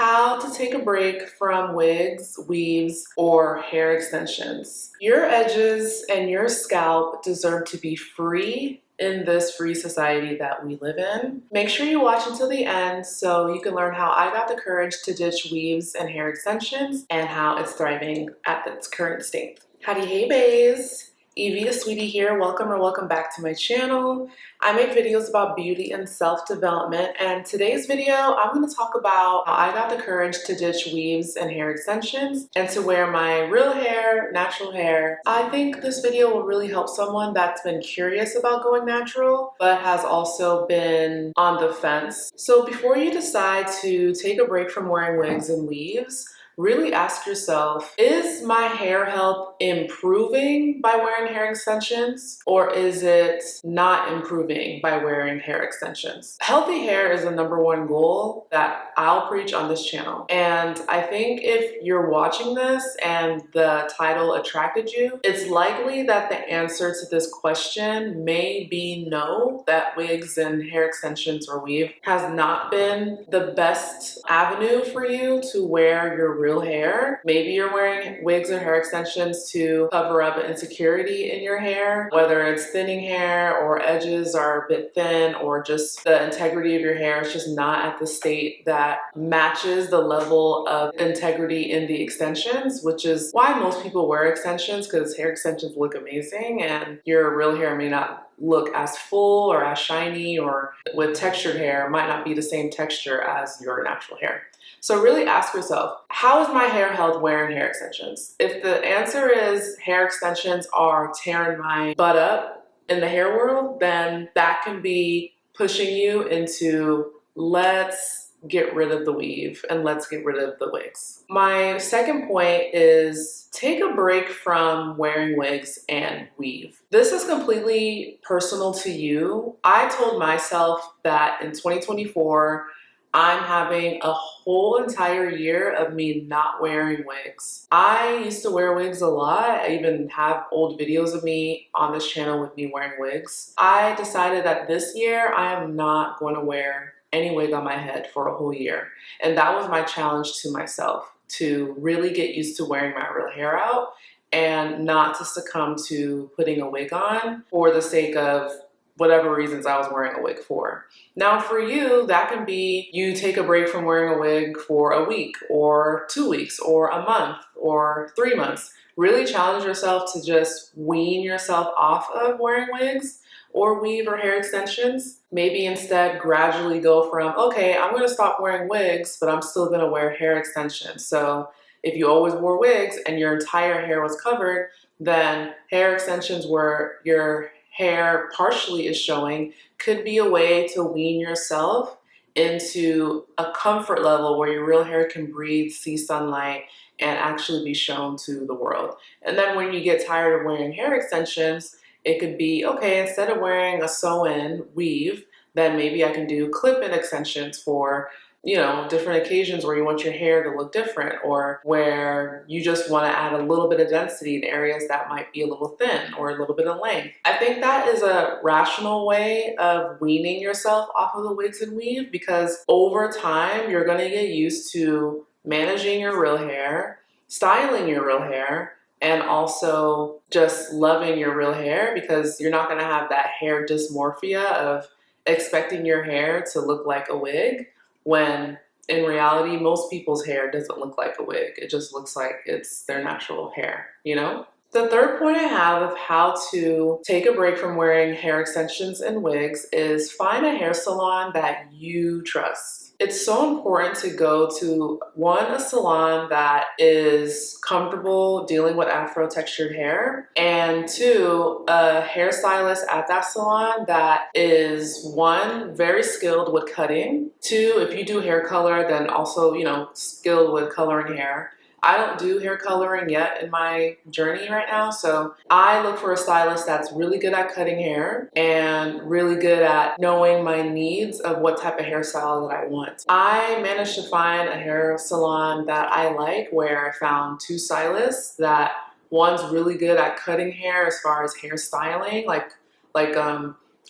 How to take a break from wigs, weaves, or hair extensions. Your edges and your scalp deserve to be free in this free society that we live in. Make sure you watch until the end so you can learn how I got the courage to ditch weaves and hair extensions and how it's thriving at its current state. Howdy, hey bays! Evie, Aswiti here. Welcome back to my channel. I make videos about beauty and self-development, and today's video I'm going to talk about how I got the courage to ditch weaves and hair extensions and to wear my real hair, natural hair. I think this video will really help someone that's been curious about going natural but has also been on the fence. So before you decide to take a break from wearing wigs and weaves, really ask yourself, is my hair health improving by wearing hair extensions, or is it not improving by wearing hair extensions? Healthy hair is the #1 goal that I'll preach on this channel. And I think if you're watching this and the title attracted you, it's likely that the answer to this question may be no, that wigs and hair extensions or weave has not been the best avenue for you to wear your real hair. Maybe you're wearing wigs or hair extensions to cover up an insecurity in your hair, whether it's thinning hair or edges are a bit thin, or just the integrity of your hair is just not at the state that matches the level of integrity in the extensions, which is why most people wear extensions, because hair extensions look amazing and your real hair may not look as full or as shiny, or with textured hair might not be the same texture as your natural hair. So really ask yourself, how is my hair health wearing hair extensions? If the answer is hair extensions are tearing my butt up in the hair world, then that can be pushing you into let's get rid of the weave and let's get rid of the wigs. My second point is take a break from wearing wigs and weave. This is completely personal to you. I told myself that in 2024, I'm having a whole entire year of me not wearing wigs. I used to wear wigs a lot. I even have old videos of me on this channel with me wearing wigs. I decided that this year I am not going to wear any wig on my head for a whole year. And that was my challenge to myself, to really get used to wearing my real hair out and not to succumb to putting a wig on for the sake of whatever reasons I was wearing a wig for. Now for you, that can be you take a break from wearing a wig for a week or 2 weeks or a month or 3 months. Really challenge yourself to just wean yourself off of wearing wigs or weave or hair extensions. Maybe instead gradually go from, okay, I'm gonna stop wearing wigs, but I'm still gonna wear hair extensions. So if you always wore wigs and your entire hair was covered, then hair extensions where your hair partially is showing could be a way to wean yourself into a comfort level where your real hair can breathe, see sunlight, and actually be shown to the world. And then when you get tired of wearing hair extensions, it could be, okay, instead of wearing a sew-in weave, then maybe I can do clip-in extensions for, you know, different occasions where you want your hair to look different, or where you just want to add a little bit of density in areas that might be a little thin or a little bit of length. I think that is a rational way of weaning yourself off of the wigs and weave, because over time you're going to get used to managing your real hair, styling your real hair, and also just loving your real hair, because you're not going to have that hair dysmorphia of expecting your hair to look like a wig, when in reality, most people's hair doesn't look like a wig. It just looks like it's their natural hair, you know? The third point I have of how to take a break from wearing hair extensions and wigs is find a hair salon that you trust. It's so important to go to, one, a salon that is comfortable dealing with Afro textured hair, and two, a hairstylist at that salon that is, one, very skilled with cutting, two, if you do hair color, then also, you know, skilled with coloring hair. I don't do hair coloring yet in my journey right now, so I look for a stylist that's really good at cutting hair and really good at knowing my needs of what type of hairstyle that I want. I managed to find a hair salon that I like, where I found 2 stylists that, one's really good at cutting hair as far as hairstyling, like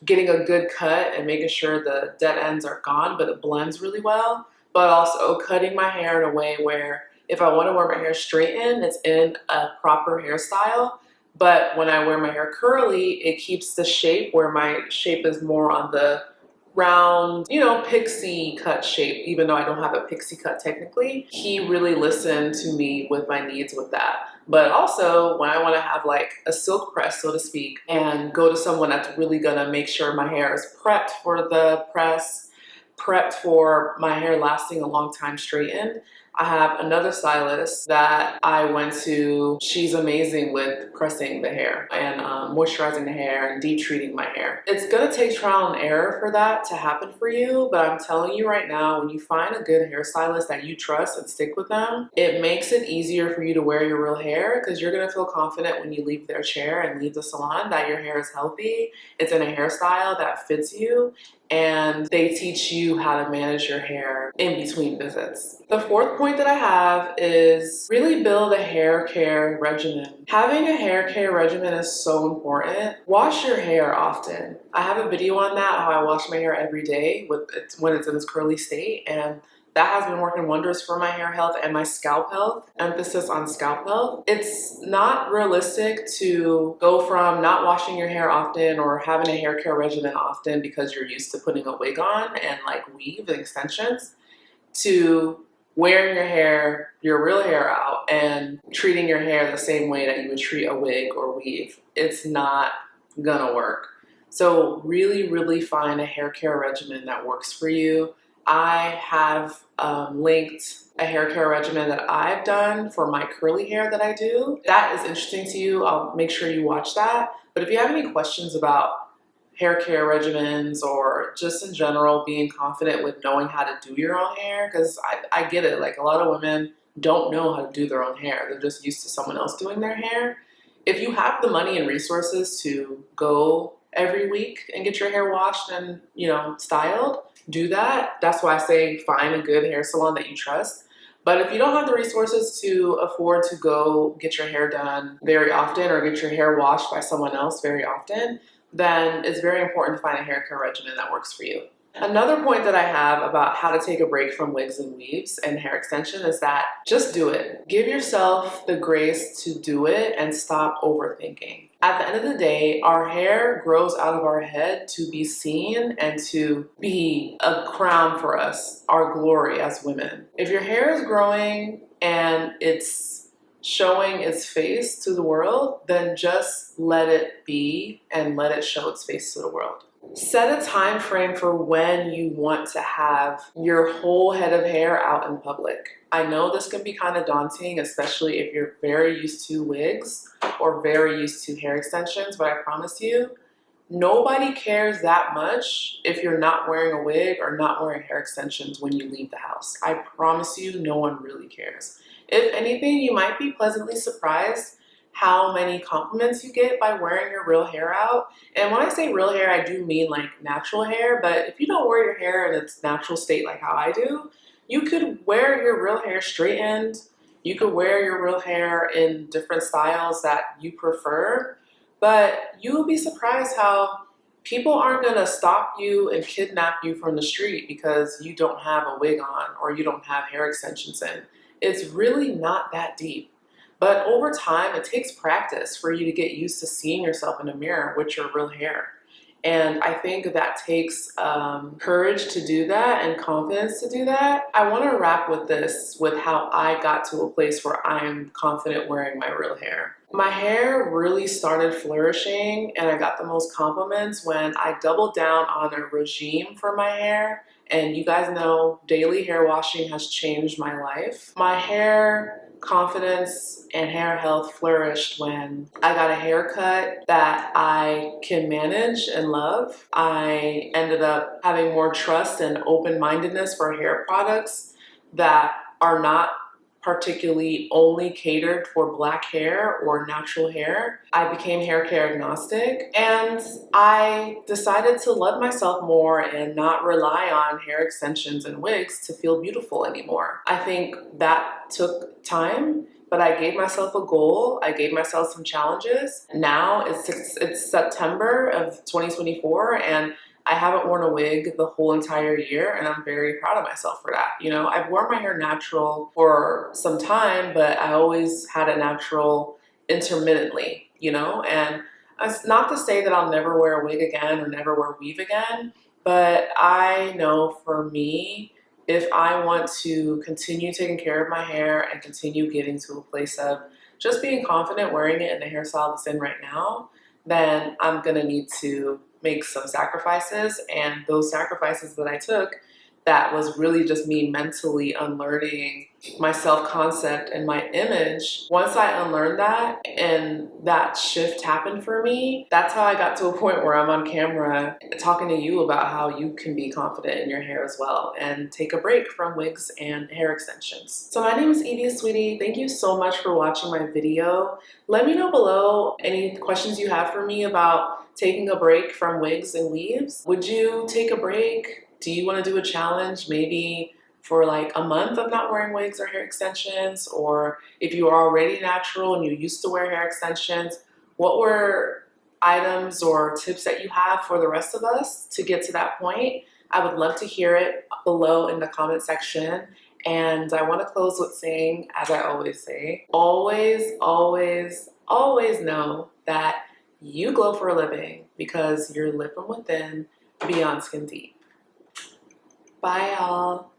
getting a good cut and making sure the dead ends are gone, but it blends really well. but also cutting my hair in a way where if I want to wear my hair straightened, it's in a proper hairstyle. But when I wear my hair curly, it keeps the shape where my shape is more on the round, you know, pixie cut shape, even though I don't have a pixie cut technically. He really listened to me with my needs with that. But also when I want to have like a silk press, so to speak, and go to someone that's really gonna make sure my hair is prepped for the press, prepped for my hair lasting a long time straightened, I have another stylist that I went to. She's amazing with pressing the hair and moisturizing the hair and deep treating my hair. It's gonna take trial and error for that to happen for you, but I'm telling you right now, when you find a good hairstylist that you trust and stick with them, it makes it easier for you to wear your real hair because you're gonna feel confident when you leave their chair and leave the salon that your hair is healthy, it's in a hairstyle that fits you, and they teach you how to manage your hair in between visits. The fourth point that I have is really build a hair care regimen. Having a hair care regimen is so important. Wash your hair often. I have a video on that, how I wash my hair every day when it's in its curly state, and that has been working wonders for my hair health and my scalp health. Emphasis on scalp health. It's not realistic to go from not washing your hair often or having a hair care regimen often because you're used to putting a wig on and like weave and extensions, to wearing your hair, your real hair out and treating your hair the same way that you would treat a wig or weave. It's not gonna work. So really, really find a hair care regimen that works for you. I have linked a hair care regimen that I've done for my curly hair that I do. If that is interesting to you, I'll make sure you watch that. But if you have any questions about hair care regimens or just in general being confident with knowing how to do your own hair, because I get it, like a lot of women don't know how to do their own hair. They're just used to someone else doing their hair. If you have the money and resources to go every week and get your hair washed and, you know, styled, do that. That's why I say find a good hair salon that you trust. But if you don't have the resources to afford to go get your hair done very often or get your hair washed by someone else very often, then it's very important to find a hair care regimen that works for you. Another point that I have about how to take a break from wigs and weaves and hair extension is that just do it. Give yourself the grace to do it and stop overthinking. At the end of the day, our hair grows out of our head to be seen and to be a crown for us, our glory as women. If your hair is growing and it's showing its face to the world, then just let it be and let it show its face to the world. Set a time frame for when you want to have your whole head of hair out in public. I know this can be kind of daunting, especially if you're very used to wigs or very used to hair extensions, but I promise you, nobody cares that much if you're not wearing a wig or not wearing hair extensions when you leave the house. I promise you, no one really cares. If anything, you might be pleasantly surprised how many compliments you get by wearing your real hair out. And when I say real hair, I do mean like natural hair, but if you don't wear your hair in its natural state like how I do, you could wear your real hair straightened, you could wear your real hair in different styles that you prefer, but you will be surprised how people aren't gonna stop you and kidnap you from the street because you don't have a wig on or you don't have hair extensions in. It's really not that deep. But over time, it takes practice for you to get used to seeing yourself in a mirror with your real hair. And I think that takes courage to do that and confidence to do that. I want to wrap with this, with how I got to a place where I'm confident wearing my real hair. My hair really started flourishing and I got the most compliments when I doubled down on a regime for my hair. And you guys know daily hair washing has changed my life. My hair confidence and hair health flourished when I got a haircut that I can manage and love. I ended up having more trust and open-mindedness for hair products that are not particularly only catered for black hair or natural hair. I became hair care agnostic and I decided to love myself more and not rely on hair extensions and wigs to feel beautiful anymore. I think that took time, but I gave myself a goal. I gave myself some challenges. Now it's September of 2024 and I haven't worn a wig the whole entire year, and I'm very proud of myself for that. You know, I've worn my hair natural for some time, but I always had it natural intermittently, you know, and it's not to say that I'll never wear a wig again or never wear weave again, but I know for me, if I want to continue taking care of my hair and continue getting to a place of just being confident wearing it in the hairstyle that's in right now, then I'm gonna need to make some sacrifices. And those sacrifices that I took, that was really just me mentally unlearning my self-concept and my image. Once I unlearned that and that shift happened for me, that's how I got to a point where I'm on camera talking to you about how you can be confident in your hair as well and take a break from wigs and hair extensions. So my name is Evie Aswiti. Thank you so much for watching my video. Let me know below any questions you have for me about taking a break from wigs and weaves. Would you take a break? Do you want to do a challenge maybe for like a month of not wearing wigs or hair extensions? Or if you are already natural and you used to wear hair extensions, what were items or tips that you have for the rest of us to get to that point? I would love to hear it below in the comment section. And I want to close with saying, as I always say, always, always, always know that you glow for a living because you're lit from within, beyond skin deep. Bye, y'all.